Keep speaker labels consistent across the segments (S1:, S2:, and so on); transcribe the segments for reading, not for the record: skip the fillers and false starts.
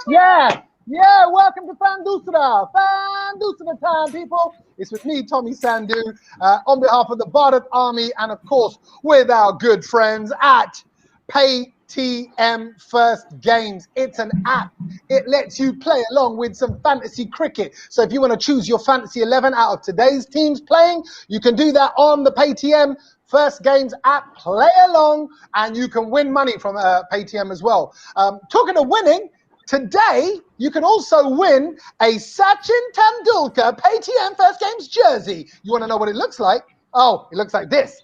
S1: Welcome to Fan time, people. It's with me, Tommy Sandhu, on behalf of the Bharat Army, and of course, with our good friends at PayTM First Games. It's an app. It lets you play along with some fantasy cricket. So if you want to choose your fantasy 11 out of today's teams playing, you can do that on the PayTM First Games app. Play along, and you can win money from PayTM as well. Talking of winning, today, you can also win a Sachin Tendulkar PayTM First Games jersey. You want to know what it looks like? Oh, it looks like this.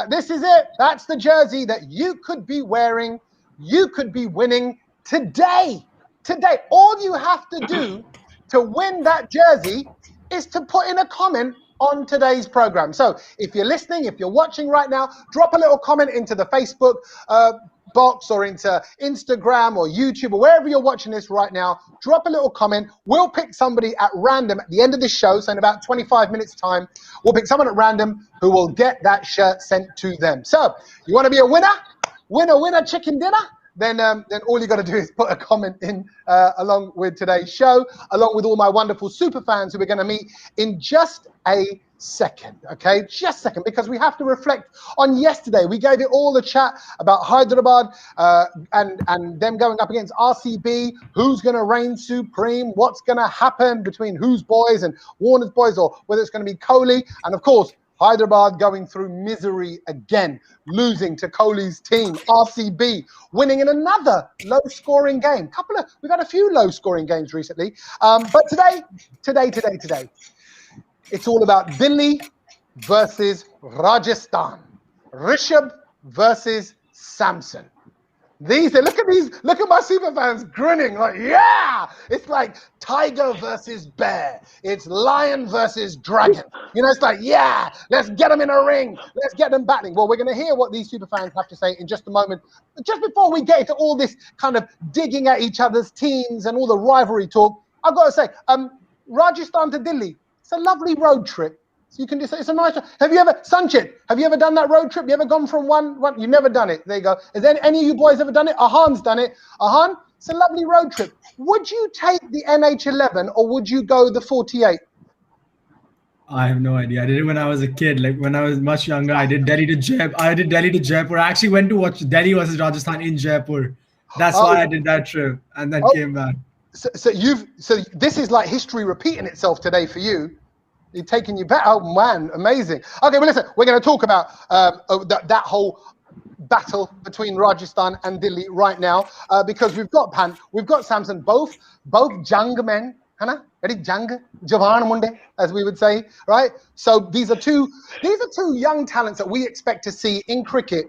S1: This is it. That's the jersey that you could be wearing. You could be winning today. Today, all you have to do to win that jersey is to put in a comment on today's program. So if you're listening, if you're watching right now, drop a little comment into the Facebook box or into Instagram or YouTube or wherever you're watching this right now. Drop a little comment. We'll pick somebody at random at the end of the show, so in about 25 minutes time, we'll pick someone at random who will get that shirt sent to them. So you want to be a winner chicken dinner? Then all you got to do is put a comment in along with today's show, along with all my wonderful super fans who we're going to meet in just a second, okay? Just a second, because we have to reflect on yesterday. We gave it all the chat about Hyderabad and them going up against RCB, who's going to reign supreme, what's going to happen between whose boys and Warner's boys, or whether it's going to be Kohli, and of course, Hyderabad going through misery again, losing to Kohli's team. RCB winning in another low-scoring game. We've had a few low-scoring games recently, but today, it's all about Delhi versus Rajasthan. Rishabh versus Samson. Look at my super fans grinning like, yeah! It's like tiger versus bear. It's lion versus dragon. You know, it's like, yeah, let's get them in a ring. Let's get them battling. Well, we're going to hear what these super fans have to say in just a moment. Just before we get into all this kind of digging at each other's teams and all the rivalry talk, I've got to say, Rajasthan to Delhi, it's a lovely road trip. So you can just say it's a nice. Have you ever, Sanchit? Have you ever done that road trip? You ever gone from one? You've never done it. There you go. Has any of you boys ever done it? Ahan's done it. Ahan, it's a lovely road trip. Would you take the NH11 or would you go the 48?
S2: I have no idea. I did it when I was a kid. Like when I was much younger, I did Delhi to Jaipur. I actually went to watch Delhi versus Rajasthan in Jaipur. That's why I did that trip and then came back.
S1: So this is like history repeating itself today for you. You're taking you back. Oh man, amazing. Okay, well listen, we're going to talk about that whole battle between Rajasthan and Delhi right now because we've got Pant, we've got Samson, both jung men, Hana, very jung, Javan Munde, as we would say, right? So these are two young talents that we expect to see in cricket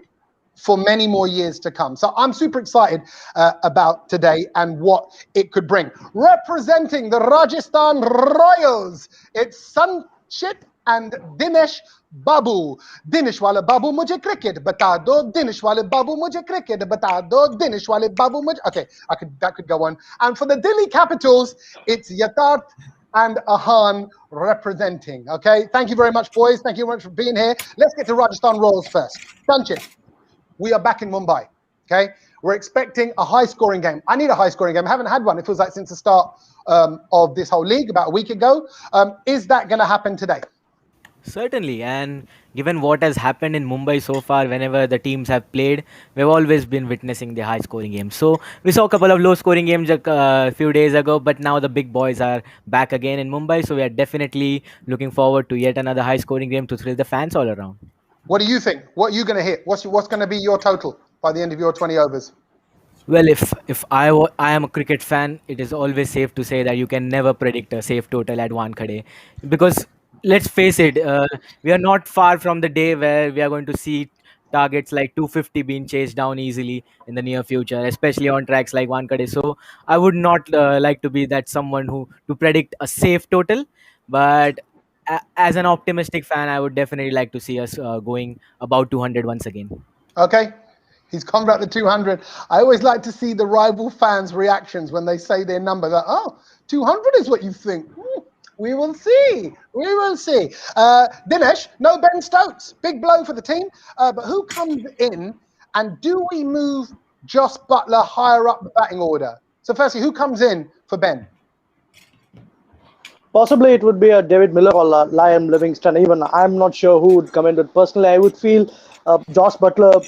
S1: for many more years to come. So I'm super excited about today and what it could bring. Representing the Rajasthan Royals, it's Sanchit and Dinesh Babu. Dinesh wale Babu mujhe cricket bata do. Dinesh wale Babu mujhe cricket bata do. Dinesh wale Babu mujhe. Okay, that could go on. And for the Delhi Capitals, it's Yatharth and Ahan representing. Okay, thank you very much, boys. Thank you very much for being here. Let's get to Rajasthan Royals first. Sanchit. We are back in Mumbai, okay? We're expecting a high-scoring game. I need a high-scoring game. I haven't had one, it feels like, since the start of this whole league, about a week ago. Is that going to happen today?
S3: Certainly, and given what has happened in Mumbai so far, whenever the teams have played, we've always been witnessing the high-scoring games. So we saw a couple of low-scoring games a few days ago, but now the big boys are back again in Mumbai. So we are definitely looking forward to yet another high-scoring game to thrill the fans all around.
S1: What do you think? What are you going to hit? What's going to be your total by the end of your 20 overs?
S3: Well, if I am a cricket fan, it is always safe to say that you can never predict a safe total at Wankhede, because let's face it, we are not far from the day where we are going to see targets like 250 being chased down easily in the near future, especially on tracks like Wankhede. So I would not like to be that someone who to predict a safe total, but as an optimistic fan, I would definitely like to see us going about 200 once again.
S1: Okay. He's come back to 200. I always like to see the rival fans' reactions when they say their number. That, 200 is what you think. We will see. We will see. Dinesh, no Ben Stokes. Big blow for the team. But who comes in, and do we move Joss Buttler higher up the batting order? So firstly, who comes in for Ben?
S4: Possibly it would be a David Miller or Liam Livingston. Even I'm not sure who would come in, but personally, I would feel Josh Butler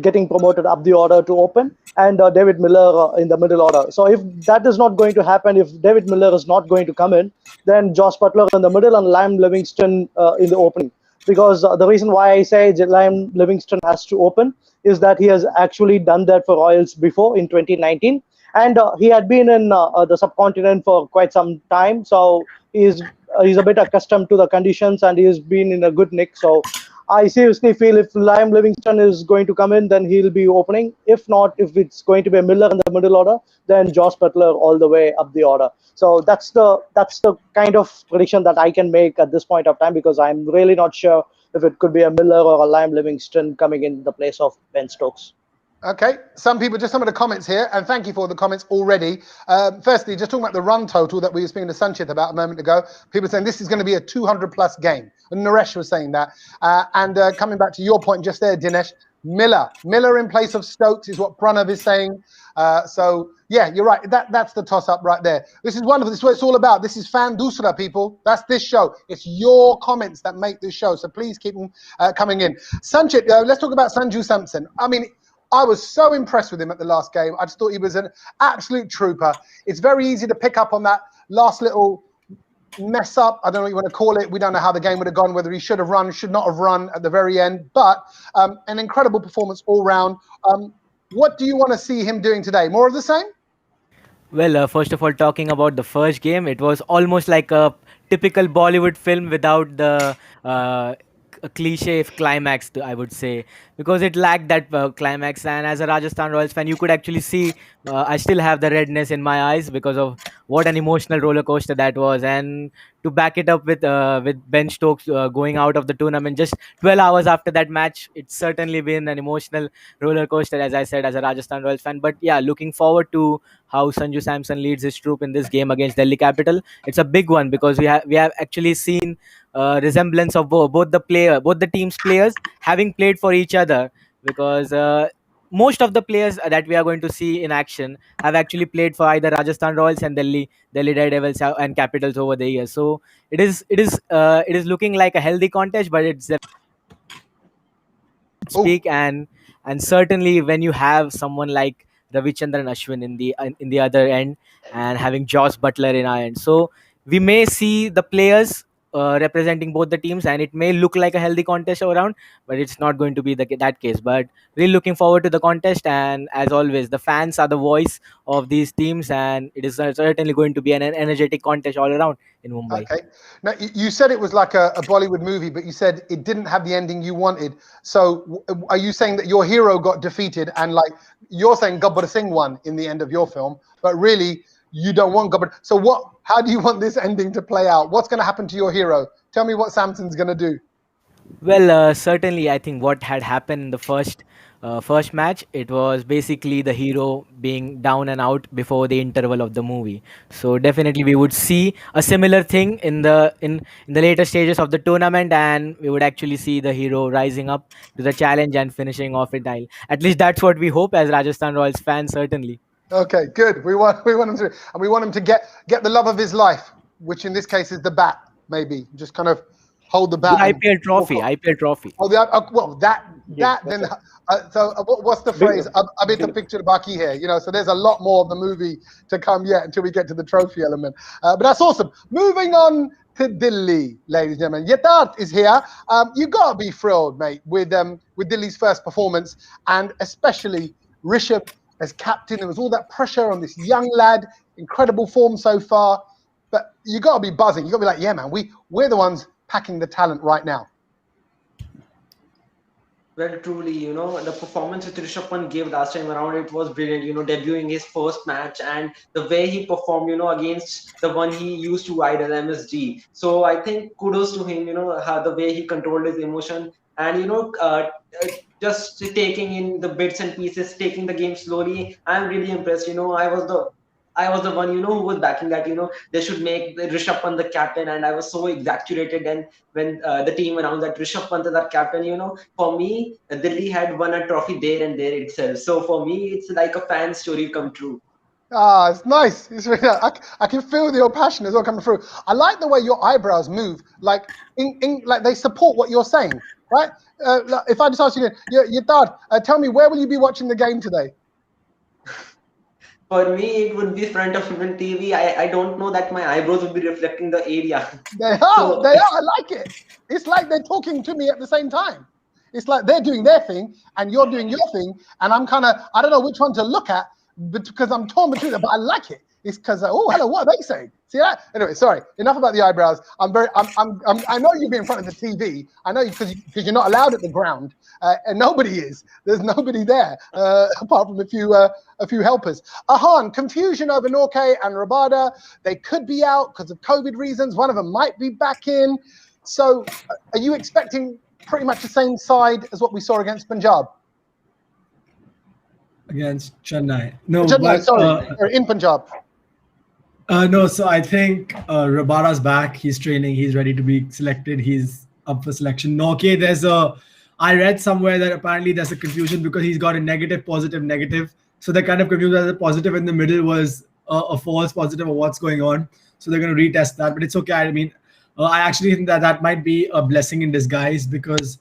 S4: getting promoted up the order to open, and David Miller in the middle order. So if that is not going to happen, if David Miller is not going to come in, then Josh Butler in the middle and Liam Livingston in the opening. Because the reason why I say Liam Livingston has to open is that he has actually done that for Royals before in 2019, and he had been in the subcontinent for quite some time, so he's a bit accustomed to the conditions and he's been in a good nick. So I seriously feel if Liam Livingston is going to come in, then he'll be opening. If not, if it's going to be a Miller in the middle order, then Josh Butler all the way up the order. So that's the kind of prediction that I can make at this point of time, because I'm really not sure if it could be a Miller or a Liam Livingston coming in the place of Ben Stokes.
S1: Okay, some of the comments here, and thank you for the comments already. Firstly, just talking about the run total that we were speaking to Sanchit about a moment ago. People saying this is going to be a 200-plus game. And Naresh was saying that. And coming back to your point just there, Dinesh, Miller in place of Stokes is what Pranav is saying. So, yeah, you're right. That's the toss-up right there. This is wonderful. This is what it's all about. This is Fan Dusra, people. That's this show. It's your comments that make this show. So please keep them coming in. Sanchit, let's talk about Sanju Samson. I mean, I was so impressed with him at the last game. I just thought he was an absolute trooper. It's very easy to pick up on that last little mess up. I don't know what you want to call it. We don't know how the game would have gone, whether he should have run, should not have run at the very end. But an incredible performance all round. What do you want to see him doing today? More of the same?
S3: Well, first of all, talking about the first game, it was almost like a typical Bollywood film without the a cliche climax, I would say, because it lacked that climax. And as a Rajasthan Royals fan, you could actually see I still have the redness in my eyes because of what an emotional roller coaster that was. And to back it up with Ben Stokes going out of the tournament just 12 hours after that match, it's certainly been an emotional roller coaster, as I said, as a Rajasthan Royals fan. But yeah, looking forward to how Sanju Samson leads his troop in this game against Delhi Capital. It's a big one because we have actually seen resemblance of both the team's players having played for each other, because most of the players that we are going to see in action have actually played for either Rajasthan Royals and Delhi Daredevils and Capitals over the years. So it is looking like a healthy contest, but it's
S1: Oh,
S3: speak. And certainly when you have someone like Ravichandran Ashwin in the other end, and having Josh Butler in our end, so we may see the players representing both the teams, and it may look like a healthy contest around, but it's not going to be that case. But really looking forward to the contest, and as always, the fans are the voice of these teams, and it is certainly going to be an energetic contest all around in Mumbai.
S1: okay. Now, you said it was like a Bollywood movie, but you said it didn't have the ending you wanted. So are you saying that your hero got defeated and like you're saying Gabbar Singh won in the end of your film, but really you don't want Gabbar? So how do you want this ending to play out? What's going to happen to your hero? Tell me what Samson's going to do.
S3: Well, certainly, I think what had happened in the first match, it was basically the hero being down and out before the interval of the movie. So definitely, we would see a similar thing in the later stages of the tournament, and we would actually see the hero rising up to the challenge and finishing off it. At least that's what we hope as Rajasthan Royals fans, certainly.
S1: Okay, good. We want him to, and we want him to get the love of his life, which in this case is the bat. Maybe just kind of hold the
S3: The
S1: bat and
S3: IPL
S1: walk
S3: trophy,
S1: off.
S3: IPL trophy.
S1: Oh, well, that then. What's the phrase? Abhi to picture baki hai. So there's a lot more of the movie to come yet until we get to the trophy element. But that's awesome. Moving on to Delhi, ladies and gentlemen. Yatharth is here. You gotta be thrilled, mate, with Delhi's first performance, and especially Rishabh as captain. There was all that pressure on this young lad. Incredible form so far. But you gotta be buzzing. You gotta be like, yeah, man, we're the ones packing the talent right now.
S5: Well, truly, the performance that Rishabh Pant gave last time around, it was brilliant. Debuting his first match and the way he performed, against the one he used to idol, MSG. So I think kudos to him, how the way he controlled his emotion and, uh, just taking in the bits and pieces, taking the game slowly. I'm really impressed. I was the one, who was backing that, they should make the Rishabh Pant the captain, and I was so exaggerated. And when the team around that Rishabh Pant is our captain, for me, Delhi had won a trophy there and there itself. So for me, it's like a fan story come true.
S1: Ah, it's nice. It's really, I can feel your passion as well coming through. I like the way your eyebrows move, like like they support what you're saying, right? Like, if I just ask you, your dad, tell me, where will you be watching the game today?
S5: For me, it would be front of even TV. I don't know that my eyebrows would be reflecting the area.
S1: They are,
S5: So
S1: they are. I like it. It's like they're talking to me at the same time. It's like they're doing their thing and you're doing your thing, and I'm kind of, I don't know which one to look at, but because I'm torn between them. But I like it. It's because oh hello, what are they saying? See that? Anyway, sorry. Enough about the eyebrows. I know you've been in front of the TV. I know you because you're not allowed at the ground, and nobody is. There's nobody there apart from a few helpers. Ahan, confusion over Norke and Rabada. They could be out because of COVID reasons. One of them might be back in. So, are you expecting pretty much the same side as what we saw against Punjab?
S2: Against Chennai. No,
S1: Chennai,
S2: but
S1: sorry, in Punjab.
S2: no, so I think Rabada's back. He's training. He's ready to be selected. He's up for selection. Noke, I read somewhere that apparently there's a confusion because he's got a negative, positive, negative. So they're kind of confused that the positive in the middle was a false positive of what's going on. So they're going to retest that. But it's okay. I mean, I actually think that might be a blessing in disguise because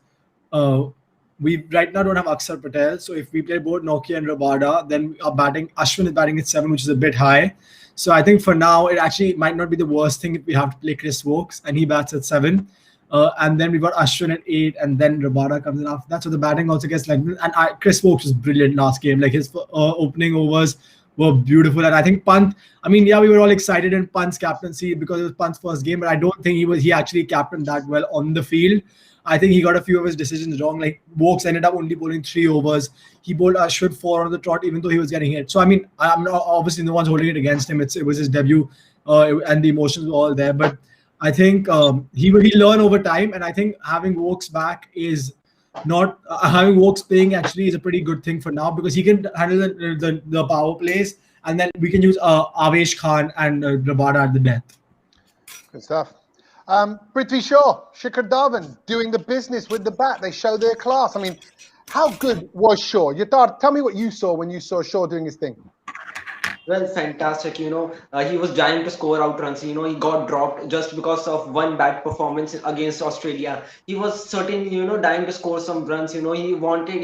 S2: we right now don't have Akshar Patel. So if we play both Nokia and Rabada, then Ashwin is batting at 7, which is a bit high. So I think for now, it actually might not be the worst thing if we have to play Chris Wokes and he bats at 7. And then we've got Ashwin at 8, and then Rabada comes in after that. So the batting also gets like, and Chris Wokes was brilliant last game. Like his opening overs were beautiful. And I think Pant, I mean, yeah, we were all excited in Pant's captaincy because it was Pant's first game, but I don't think he actually captained that well on the field. I think he got a few of his decisions wrong. Like Wokes ended up only bowling 3 overs. He bowled Ashwin 4 on the trot, even though he was getting hit. So I mean, I'm not obviously no one's holding it against him. It was his debut, and the emotions were all there. But I think he will learn over time, and I think having Wokes back is not having Wokes playing actually is a pretty good thing for now because he can handle the power plays, and then we can use Avesh Khan and Rabada at the death.
S1: Good stuff. Prithvi Shaw, Shikhar Dhawan doing the business with the bat. They show their class. I mean, how good was Shaw? Yatard, tell me what you saw when you saw Shaw doing his thing.
S5: Well, fantastic. He was dying to score out runs. He got dropped just because of one bad performance against Australia. He was certainly, dying to score some runs. He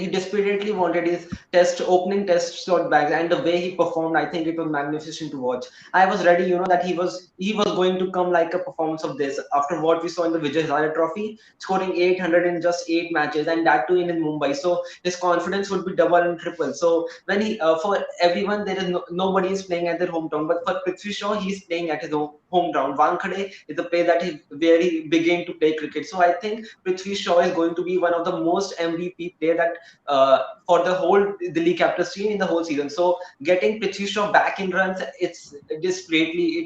S5: desperately wanted his opening test slot back, and the way he performed, I think it was magnificent to watch. I was ready, that he was going to come like a performance of this after what we saw in the Vijay Hazare Trophy, scoring 800 in just 8 matches, and that too in Mumbai. So his confidence would be double and triple. So when for everyone, there is nobody is playing at their hometown, but for Prithvi Shaw, he's playing at his hometown. Wankhede is a place that he's very beginning to play cricket. So I think Prithvi Shaw is going to be one of the most MVP player that for the whole Delhi Capitals team in the whole season. So getting Prithvi Shaw back in runs, it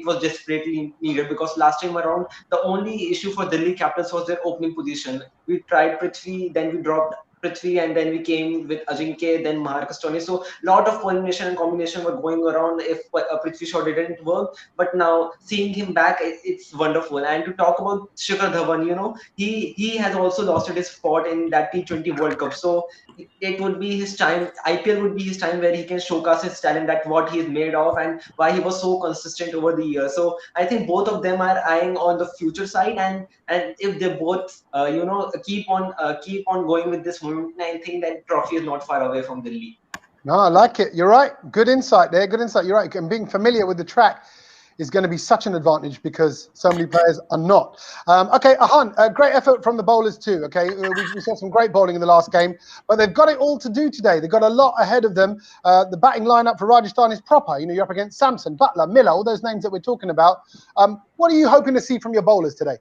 S5: was desperately needed because last time around the only issue for Delhi Capitals was their opening position. We tried Prithvi, then we dropped Prithvi, and then we came with Ajinkya, then Maharkas Tony. So a lot of pollination and combination were going around if Prithvi Shaw didn't work. But now seeing him back, it's wonderful. And to talk about Shikhar Dhawan, he has also lost his spot in that T20 World Cup. So it would be his time. IPL would be his time where he can showcase his talent, that what he is made of, and why he was so consistent over the years. So I think both of them are eyeing on the future side, and if they both keep on going with this moment, I think that trophy is not far away from Delhi.
S1: No, I like it. You're right. Good insight there. Good insight. You're right. And being familiar with the track is going to be such an advantage because so many players are not. Okay, Ahan, great effort from the bowlers too. Okay, we saw some great bowling in the last game, but they've got it all to do today. They've got a lot ahead of them. The batting lineup for Rajasthan is proper. You're up against Samson, Butler, Miller, all those names that we're talking about. What are you hoping to see from your bowlers today?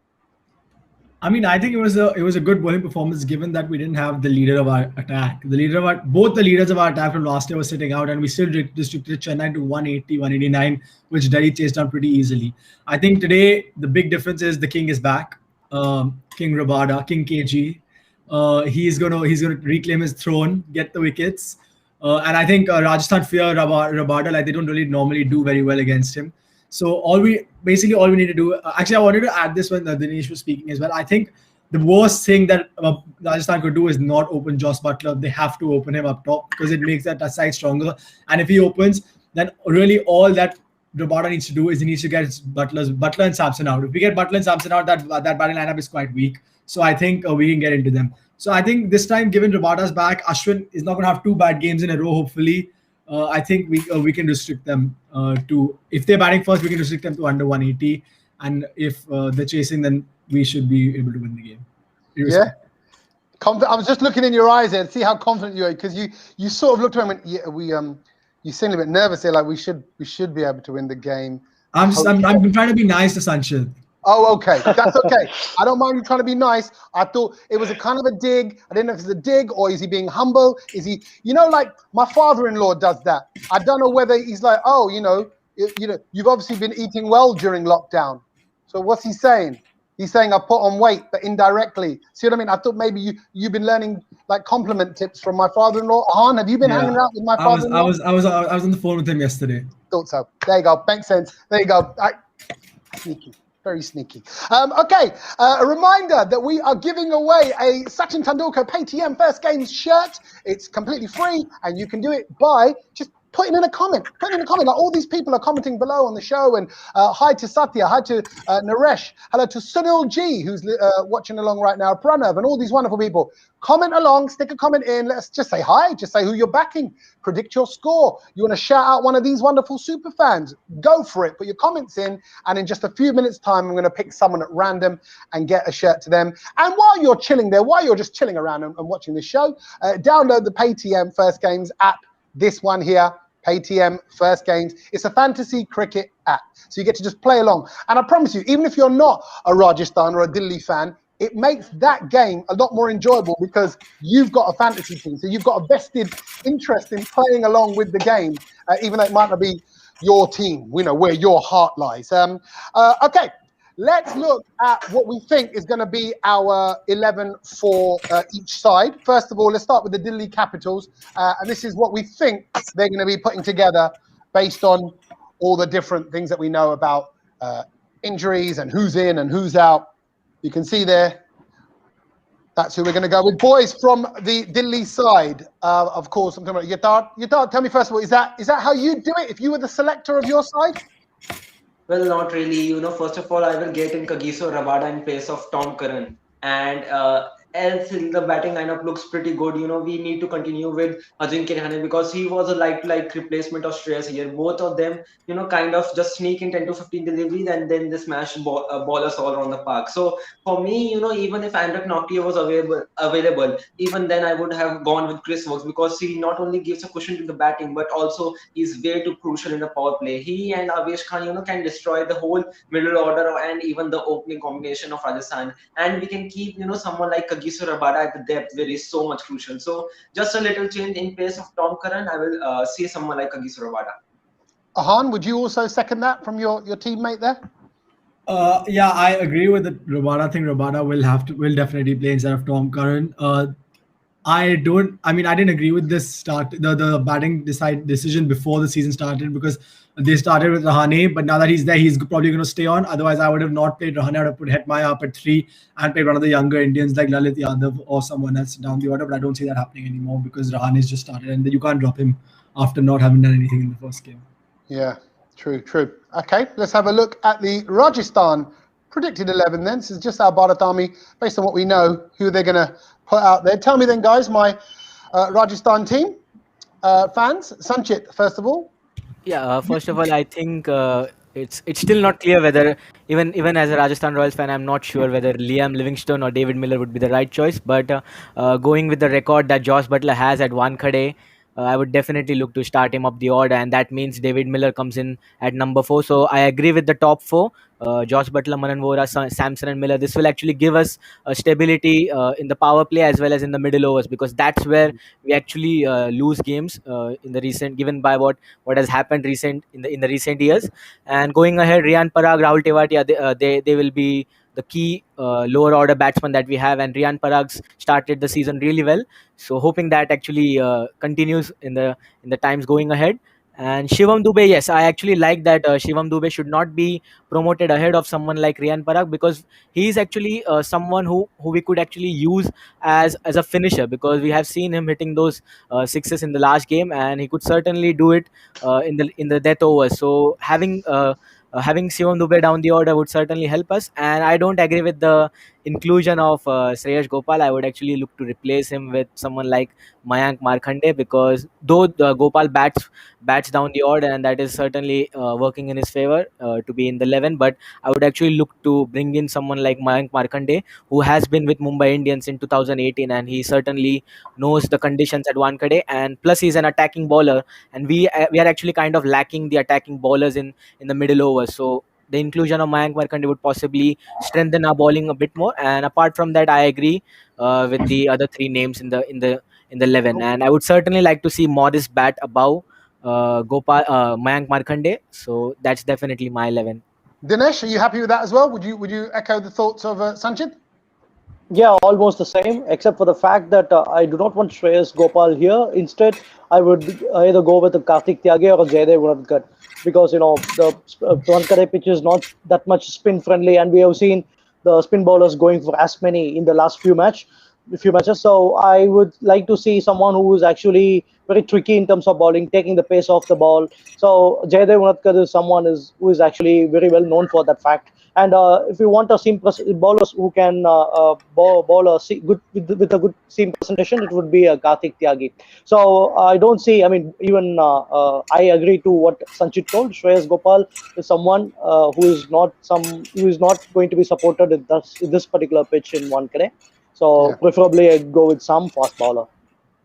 S2: I mean, I think it was a good bowling performance given that we didn't have the leader of our attack. Both the leaders of our attack from last year were sitting out, and we still restricted Chennai to 180, 189, which Delhi chased down pretty easily. I think today the big difference is the king is back. King Rabada, King KG. He's gonna reclaim his throne, get the wickets, and I think Rajasthan fear Rabada, like they don't really normally do very well against him. So all we need to do. Actually, I wanted to add this when Dinesh was speaking as well. I think the worst thing that Rajasthan could do is not open Joss Butler. They have to open him up top because it makes that side stronger. And if he opens, then really all that Rabada needs to do is he needs to get his Butler and Sampson out. If we get Butler and Sampson out, that batting lineup is quite weak. So I think we can get into them. So I think this time, given Rabada's back, Ashwin is not going to have two bad games in a row. Hopefully, I think we can restrict them to, if they're batting first, we can restrict them to under 180, and if they're chasing, then we should be able to win the game.
S1: Yeah. I was just looking in your eyes there to see how confident you are, because you sort of looked at me and went, yeah, you seemed a bit nervous there, like we should be able to win the game.
S2: I'm trying to be nice to Sanchit.
S1: Oh, okay. That's okay. I don't mind you trying to be nice. I thought it was a kind of a dig. I didn't know if it's a dig or is he being humble? Is he, like my father-in-law does that. I don't know whether he's like, oh, you've obviously been eating well during lockdown. So what's he saying? He's saying I put on weight, but indirectly. See what I mean? I thought maybe you've been learning like compliment tips from my father-in-law. Han, have you been hanging out with my father-in-law?
S2: I was on the phone with him yesterday.
S1: Thought so. There you go. Makes sense. There you go. Sneaky. Very sneaky. Okay, a reminder that we are giving away a Sachin Tendulkar Paytm First Games shirt. It's completely free, and you can do it by just putting in a comment. Put in a comment. Like all these people are commenting below on the show, and hi to Satya, hi to Naresh, hello to Sunil G, who's watching along right now, Pranav, and all these wonderful people. Comment along, stick a comment in. Let's just say hi. Just say who you're backing. Predict your score. You want to shout out one of these wonderful super fans? Go for it. Put your comments in, and in just a few minutes' time, I'm going to pick someone at random and get a shirt to them. And while you're chilling there, while you're just chilling around and watching this show, download the Paytm First Games app. This one here, Paytm First Games. It's a fantasy cricket app, so you get to just play along. And I promise you, even if you're not a Rajasthan or a Delhi fan, it makes that game a lot more enjoyable because you've got a fantasy team. So you've got a vested interest in playing along with the game, even though it might not be your team, where your heart lies. Okay, let's look at what we think is going to be our 11 for each side. First of all, let's start with the Delhi Capitals. And this is what we think they're going to be putting together based on all the different things that we know about injuries and who's in and who's out. You can see there, that's who we're going to go with. Boys from the Delhi side, of course, I'm talking about Yatard. Yatard, tell me first of all, is that how you do it if you were the selector of your side?
S5: Well, not really. First of all, I will get in Kagiso Rabada in place of Tom Curran. And else the batting lineup looks pretty good. We need to continue with Ajinkya Rahane because he was a like replacement of Shreyas Iyer. Both of them, kind of just sneak in 10 to 15 deliveries and then they smash ballers all around the park. So for me, even if Andrak Nokia was available, even then I would have gone with Chris Wokes because he not only gives a cushion to the batting, but also is way too crucial in the power play. He and Avesh Khan, can destroy the whole middle order and even the opening combination of Rajasthan. And we can keep, someone like Kagiso Rabada at the depth where he's so much crucial. So just a little change in place of Tom Curran, I will see someone like Kagiso Rabada.
S1: Ahan, would you also second that from your teammate there?
S2: Yeah, I agree with the Rabada thing. Rabada will definitely play instead of Tom Curran. I didn't agree with this start, the batting decision before the season started because they started with Rahane, but now that he's there, he's probably going to stay on. Otherwise, I would have not played Rahane. I would have put Hetmaya up at 3 and played one of the younger Indians like Lalit Yadav or someone else down the order. But I don't see that happening anymore because Rahane's just started and you can't drop him after not having done anything in the first game.
S1: Yeah, true. Okay, let's have a look at the Rajasthan predicted 11 then. This is just our Bharat Army, based on what we know, who they're going to put out there. Tell me then, guys, my Rajasthan team, fans. Sanchit, first of all.
S3: Yeah, first of all, I think it's still not clear whether even as a Rajasthan Royals fan, I'm not sure whether Liam Livingstone or David Miller would be the right choice. But going with the record that Josh Butler has at Wankhede, I would definitely look to start him up the order, and that means David Miller comes in at number 4. So I agree with the top 4. Josh Butler, Manan Vora, Samson and Miller. This will actually give us stability in the power play as well as in the middle overs because that's where we actually lose games in the recent, given by what has happened in the recent years. And going ahead, Riyan Parag, Rahul Tewatia, they will be the key lower order batsman that we have, and Riyan Parag started the season really well. So hoping that actually continues in the times going ahead. And Shivam Dube, yes, I actually like that Shivam Dube should not be promoted ahead of someone like Riyan Parag, because he is actually someone who we could actually use as a finisher, because we have seen him hitting those sixes in the last game, and he could certainly do it in the death overs. So having Shivam Dube down the order would certainly help us. And I don't agree with the inclusion of Shreyas Gopal. I would actually look to replace him with someone like Mayank Markande, because though Gopal bats down the order, and that is certainly working in his favor to be in the 11. But I would actually look to bring in someone like Mayank Markande, who has been with Mumbai Indians in 2018, and he certainly knows the conditions at Wankhede. And plus, he's an attacking bowler, and we are actually kind of lacking the attacking bowlers in the middle overs. So the inclusion of Mayank Markande would possibly strengthen our bowling a bit more. And apart from that, I agree with the other three names in the 11. And I would certainly like to see Morris bat above Mayank Markande. So that's definitely my 11.
S1: Dinesh, are you happy with that as well? Would you echo the thoughts of Sanchit?
S4: Yeah, almost the same, except for the fact that I do not want Shreyas Gopal here. Instead, I would either go with Karthik Tyagi or Jaydev Unadkat, because the Wankhede pitch is not that much spin friendly, and we have seen the spin bowlers going for as many in the last few matches. So I would like to see someone who is actually very tricky in terms of bowling, taking the pace off the ball. So Jaydev Unadkat is someone who is actually very well known for that fact. And if you want a seam bowlers who can bowl good with a good seam presentation, it would be Karthik Tyagi. So I don't see. I mean, even I agree to what Sanchit told. Shreyas Gopal is someone who is not going to be supported in this particular pitch in Wankhede. So
S1: Yeah.
S4: preferably I'd go with some fast bowler.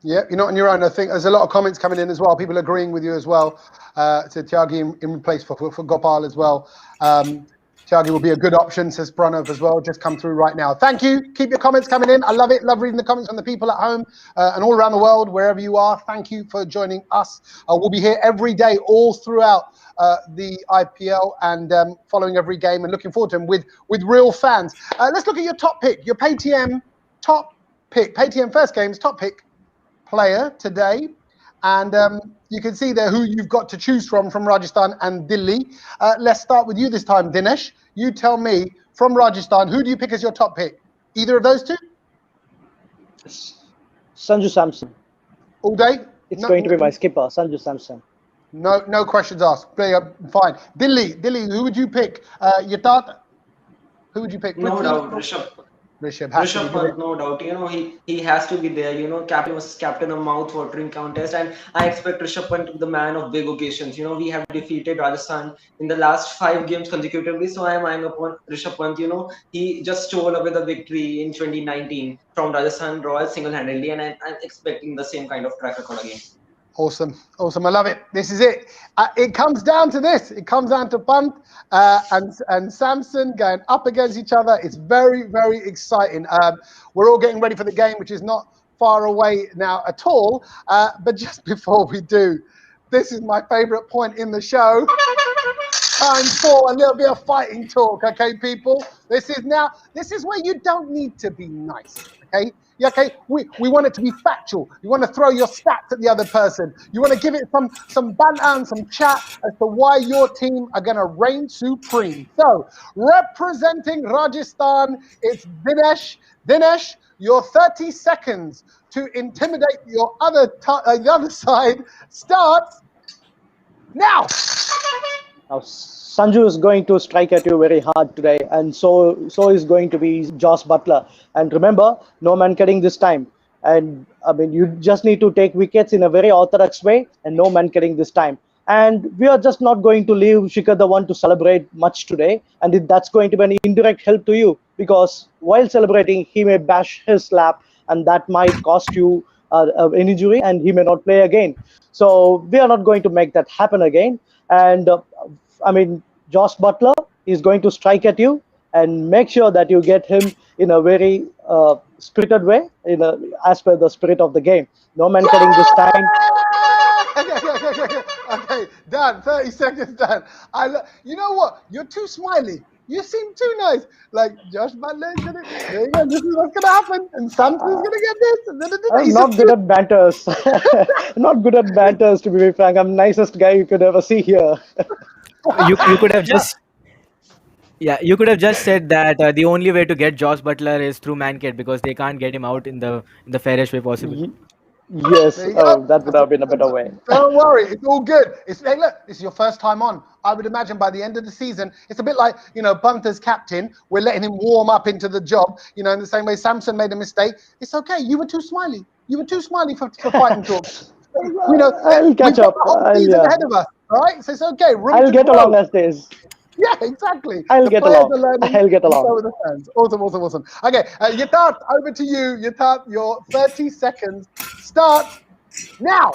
S1: Yeah, you're not on your own. I think there's a lot of comments coming in as well. People agreeing with you as well. To Tyagi in place for Gopal as well. Tyagi will be a good option, says Pranav as well. Just come through right now. Thank you. Keep your comments coming in. I love it. Love reading the comments from the people at home and all around the world, wherever you are. Thank you for joining us. We'll be here every day, all throughout the IPL, and following every game and looking forward to them with real fans. Let's look at your top pick, your Paytm top pick, Paytm first game's top pick player today. And you can see there who you've got to choose from Rajasthan and Delhi. Let's start with you this time, Dinesh. You tell me, from Rajasthan, who do you pick as your top pick? Either of those two?
S4: Sanju Samson.
S1: All day?
S4: It's going to be my skipper, Sanju Samson.
S1: No questions asked. Fine. Delhi, who would you pick? Yatat? Who would you pick?
S5: No doubt,
S1: Rishabh has to
S5: Rishabh
S1: be there.
S5: Pant, no doubt. He has to be there. Captain was captain of mouth-watering contest, and I expect Rishabh Pant to be the man of big occasions. We have defeated Rajasthan in the last 5 games consecutively, so I am eyeing upon Rishabh Pant. He just stole away the victory in 2019 from Rajasthan Royals single-handedly, and I'm expecting the same kind of track record again.
S1: Awesome. I love it. This is it. It comes down to this. It comes down to Pant and Samson going up against each other. It's very, very exciting. We're all getting ready for the game, which is not far away now at all. But just before we do, this is my favorite point in the show. Time for a little bit of fighting talk, okay, people? This is where you don't need to be nice, okay? Yeah, okay, we want it to be factual. You want to throw your stats at the other person. You want to give it some banter and some chat as to why your team are going to reign supreme. So, representing Rajasthan, it's Dinesh. Dinesh, your 30 seconds to intimidate your the other side starts now.
S4: Now, Sanju is going to strike at you very hard today, and so is going to be Josh Butler. And remember, no man kidding this time. And I mean, you just need to take wickets in a very orthodox way, and no man kidding this time. And we are just not going to leave Shikhar Dhawan to celebrate much today, and that's going to be an indirect help to you, because while celebrating, he may bash his lap, and that might cost you an injury, and he may not play again. So we are not going to make that happen again. And I mean, Josh Butler is going to strike at you, and make sure that you get him in a very spirited way, as per the spirit of the game. No man kidding this time.
S1: Okay, done. 30 seconds done. You know what? You're too smiley. You seem too nice. Like Josh Butler is gonna. There you go. This is what's gonna happen, and Samson's gonna get this. And
S4: I'm
S1: he's
S4: not good at banters. Not good at banters, to be very frank. I'm the nicest guy you could ever see here.
S3: You could have just you could have just said that the only way to get Josh Butler is through Mankit because they can't get him out in the fairest way possible.
S4: Y- Yes,
S1: There you go.
S4: that would have been a better way.
S1: Don't worry, it's all good. Hey, look, this is your first time on. I would imagine by the end of the season, it's a bit like Bunter's captain. We're letting him warm up into the job. In the same way Samson made a mistake. It's okay. You were too smiley. You were too smily for fighting talk.
S4: I'll catch
S1: we've got
S4: up.
S1: the whole season ahead of us. All right, so it's okay. Room
S4: I'll
S1: to
S4: get
S1: grow.
S4: along as days.
S1: Yeah, exactly.
S4: I'll
S1: The
S4: get
S1: players
S4: along.
S1: are learning,
S4: I'll get
S1: and so
S4: along.
S1: are the fans. Awesome. Okay, Yatat, over to you. Yatat, your 30 seconds start now.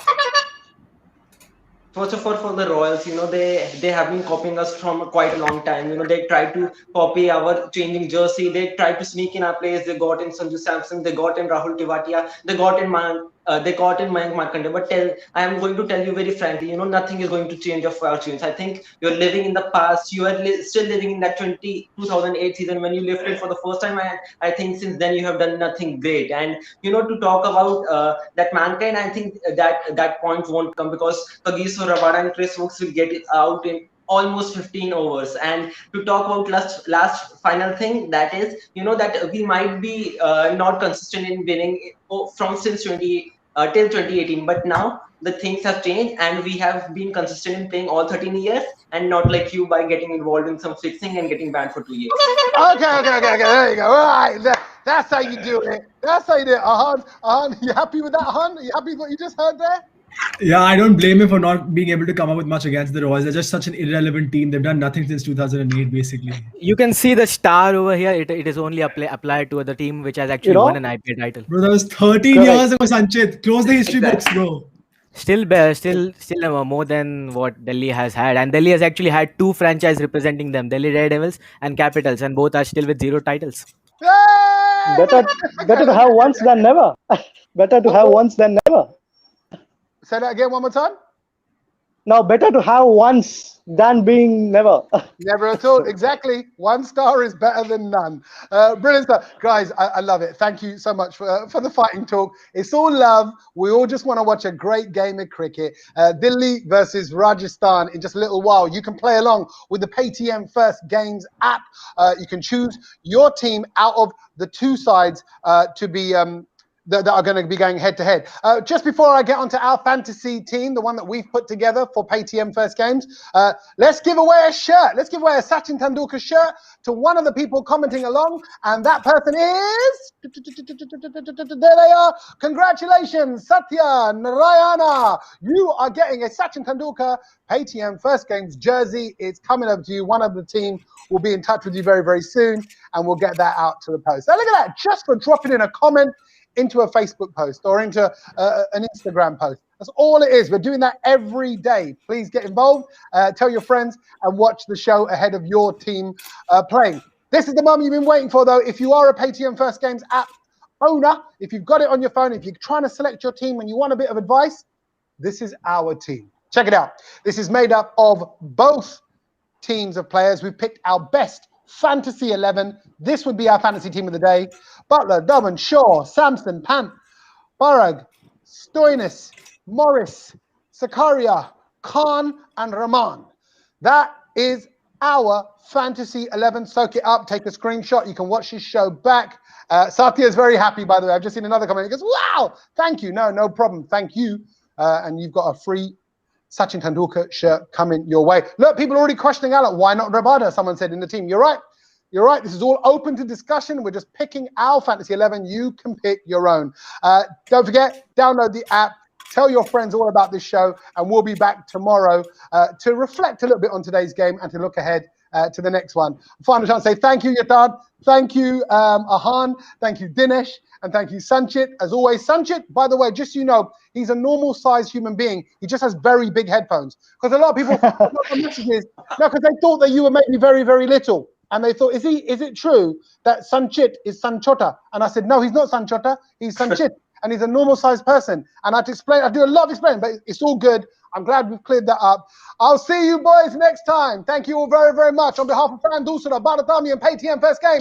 S5: First of all, for the Royals, they have been copying us from quite a long time. They try to copy our changing jersey. They try to sneak in our players. They got in Sanju Samson. They got in Rahul Tivatia. They got in Mayank Markandeya. But I am going to tell you very frankly, nothing is going to change your fortunes. I think you're living in the past. You are still living in that 2008 season when you lifted for the first time. And I think since then you have done nothing great. And to talk about that mankind, I think that point won't come because Kagiso Rabada and Chris Wooks will get it out in almost 15 overs. And to talk about last final thing, that is that we might be not consistent in winning from since 20 till 2018, but now the things have changed and we have been consistent in playing all 13 years and not like you by getting involved in some fixing and getting banned for 2 years.
S1: Okay. There you go. All right, that's how you do it. That's how you do it. Ahan, you happy with that, Ahan? You happy with what you just heard there?
S2: Yeah, I don't blame him for not being able to come up with much against the Royals. They're just such an irrelevant team. They've done nothing since 2008, basically.
S3: You can see the star over here. It is only applied to the team which has actually
S4: You know-
S3: won an IPL title.
S2: Bro, that was 13
S4: Correct.
S2: years ago, Sanchit. Close the history books,
S5: Exactly.
S2: bro.
S3: Still more than what Delhi has had, and Delhi has actually had two franchises representing them: Delhi Daredevils and Capitals, and both are still with 0 titles.
S1: Yay!
S4: Better to have once than never. Better to have once than never.
S1: Say that again one more time.
S4: Now, better to have once than being never.
S1: Never at all. Exactly. 1 star is better than none. Brilliant stuff. Guys, I love it. Thank you so much for the fighting talk. It's all love. We all just want to watch a great game of cricket. Delhi versus Rajasthan in just a little while. You can play along with the Paytm First Games app. You can choose your team out of the 2 sides to be... that are going to be going head to head. Just before I get onto our fantasy team, the one that we've put together for Paytm First Games, let's give away a shirt. Let's give away a Sachin Tendulkar shirt to one of the people commenting along, and that person is... There they are. Congratulations, Satya Narayana. You are getting a Sachin Tendulkar Paytm First Games jersey. It's coming up to you. One of the team will be in touch with you very, very soon, and we'll get that out to the post. Now, look at that. Just for dropping in a comment into a Facebook post or into an Instagram post. That's all it is. We're doing that every day. Please get involved, tell your friends, and watch the show ahead of your team playing. This is the moment you've been waiting for, though. If you are a Paytm First Games app owner, if you've got it on your phone, if you're trying to select your team and you want a bit of advice, this is our team. Check it out. This is made up of both teams of players. We've picked our best Fantasy 11. This would be our fantasy team of the day. Butler, Dobbin, Shaw, Samson, Pant, Barag, Stoinis, Morris, Sakaria, Khan, and Rahman. That is our Fantasy 11. Soak it up. Take a screenshot. You can watch this show back. Satya is very happy, by the way. I've just seen another comment. He goes, wow, thank you. No problem. Thank you. And you've got a free Sachin Tendulkar shirt coming your way. Look, people are already questioning Alec. Why not Rabada? Someone said in the team. You're right. You're right. This is all open to discussion. We're just picking our Fantasy 11. You can pick your own. Don't forget, download the app. Tell your friends all about this show. And we'll be back tomorrow to reflect a little bit on today's game and to look ahead to the next one. Final chance to say thank you, Yatad. Thank you, Ahan. Thank you, Dinesh. And thank you, Sanchit. As always, Sanchit, by the way, just so you know, he's a normal-sized human being. He just has very big headphones. Because a lot of people got messages, no, because they thought that you were maybe very, very little. And they thought, is it true that Sanchit is Sanchota? And I said, no, he's not Sanchota. He's Sanchit. and he's a normal-sized person. And I do a lot of explaining, but it's all good. I'm glad we've cleared that up. I'll see you boys next time. Thank you all very, very much. On behalf of Fan Dulcina, Bharat and PayTM First Game.